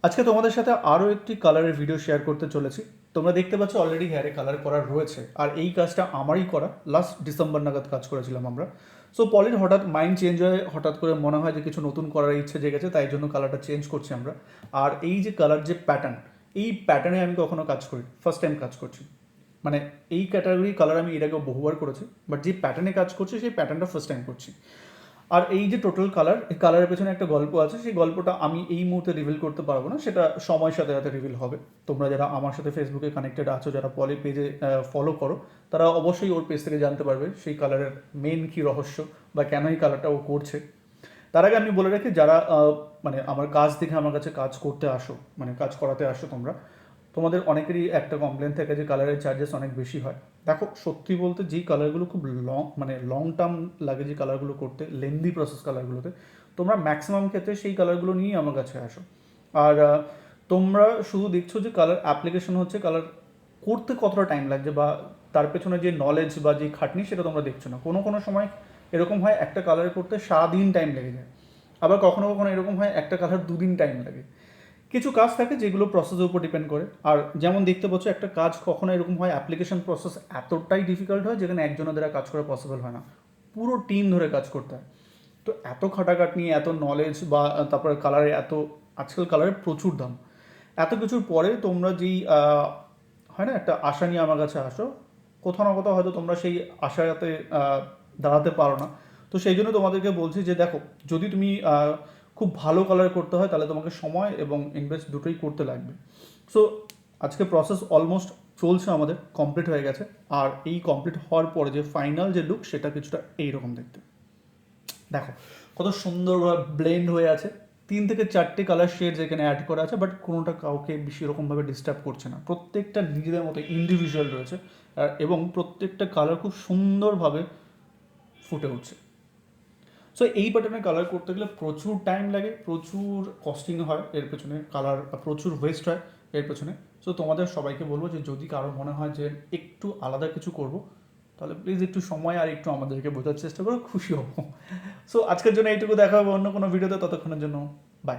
আজকে তোমাদের সাথে আরও একটি কালারের ভিডিও শেয়ার করতে চলেছি। তোমরা দেখতে পাচ্ছ অলরেডি হেয়ারে কালার করা রয়েছে, আর এই কাজটা আমারই করা। লাস্ট ডিসেম্বর নাগাদ কাজ করেছিলাম আমরা। সো পলির হঠাৎ মাইন্ড চেঞ্জ হয়ে হঠাৎ করে মনে হয় যে কিছু নতুন করার ইচ্ছে জেগেছে, তাই জন্য কালারটা চেঞ্জ করছি আমরা। আর এই যে কালার যে প্যাটার্ন, এই প্যাটার্নে আমি কখনো কাজ করি, ফার্স্ট টাইম কাজ করছি। মানে এই ক্যাটাগরি কালার আমি এর আগেও বহুবার করেছি, বাট যে প্যাটার্নে কাজ করছি সেই প্যাটার্নটা ফার্স্ট টাইম করছি। আর এই যে টোটাল কালার, এই কালারের পেছনে একটা গল্প আছে, সেই গল্পটা আমি এই মুহূর্তে রিভিল করতে পারবো না, সেটা সময়ের সাথে সাথে রিভিল হবে। তোমরা যারা আমার সাথে ফেসবুকে কানেক্টেড আছো, যারা পলি পেজে ফলো করো, তারা অবশ্যই ওর পেজ থেকে জানতে পারবে সেই কালারের মেন কী রহস্য বা কেন এই কালারটা ও করছে। তার আগে আমি বলে রাখি, যারা মানে আমার কাজ দেখে আমার কাছে কাজ করতে আসো, মানে কাজ করাতে আসো তোমরা, তোমাদের অনেকেরই একটা কমপ্লেন থাকে যে কালারের চার্জেস অনেক বেশি হয়। দেখো, সত্যি বলতে যেই কালারগুলো খুব লং টার্ম লাগে, যে কালারগুলো করতে লেন্দি প্রসেস কালারগুলোতে, তোমরা ম্যাক্সিমাম ক্ষেত্রে সেই কালারগুলো নিয়েই আমার কাছে আসো। আর তোমরা শুধু দেখছো যে কালার অ্যাপ্লিকেশন হচ্ছে, কালার করতে কতটা টাইম লাগছে বা তার পেছনে যে নলেজ বা যে খাটনি, সেটা তোমরা দেখছো না। কোনো কোনো সময় এরকম হয় একটা কালার করতে সারাদিন টাইম লেগে যায়, আবার কখনো কখনো এরকম হয় একটা কালার দুদিন টাইম লাগে। কিছু কাজ থাকে যেগুলো প্রসেসের উপর ডিপেন্ড করে। আর যেমন দেখতে পাচ্ছ, একটা কাজ কখনো এরকম হয় অ্যাপ্লিকেশন প্রসেস এতটাই ডিফিকাল্ট হয় যেখানে একজনের দ্বারা কাজ করা পসিবল হয় না, পুরো টিম ধরে কাজ করতে হয়। তো এত খাটাখাটনি, এত নলেজ বা তারপরে কালারে এত, আজকাল কালারের প্রচুর দাম, এত কিছুর পরে তোমরা যেই হয় না একটা আশা নিয়ে আমার কাছে আসো, কোথাও না কোথাও হয়তো তোমরা সেই আশাতে দাঁড়াতে পারো না। তো সেই জন্য তোমাদেরকে বলছি যে দেখো, যদি তুমি খুব ভালো কালার করতে হয়, তাহলে তোমাকে সময় এবং ইনভেস্ট দুটোই করতে লাগবে। সো আজকে প্রসেস অলমোস্ট চলছে, আমাদের কমপ্লিট হয়ে গেছে। আর এই কমপ্লিট হওয়ার পরে যে ফাইনাল যে লুক, সেটা কিছুটা এইরকম দেখতে। দেখো কত সুন্দরভাবে ব্লেন্ড হয়ে আছে, 3 থেকে 4টে কালার শেডস এখানে অ্যাড করা আছে, বাট কোনোটা কাউকে বেশি এরকমভাবে ডিস্টার্ব করছে না। প্রত্যেকটা নিজেদের মতো ইন্ডিভিজুয়াল রয়েছে, এবং প্রত্যেকটা কালার খুব সুন্দরভাবে ফুটে উঠছে। সো এই প্যাটার্নের কালার করতে গেলে প্রচুর টাইম লাগে, প্রচুর কস্টিং হয় এর পেছনে, কালার প্রচুর ওয়েস্ট হয় এর পেছনে। সো তোমাদের সবাইকে বলবো যে যদি কারো মনে হয় যে একটু আলাদা কিছু করব, তাহলে প্লিজ একটু সময় আর একটু আমাদেরকে বোঝার চেষ্টা করো, খুশি হবো। সো আজকের জন্য এইটুকু, দেখা হবে অন্য কোনো ভিডিওতে, ততক্ষণের জন্য বাই।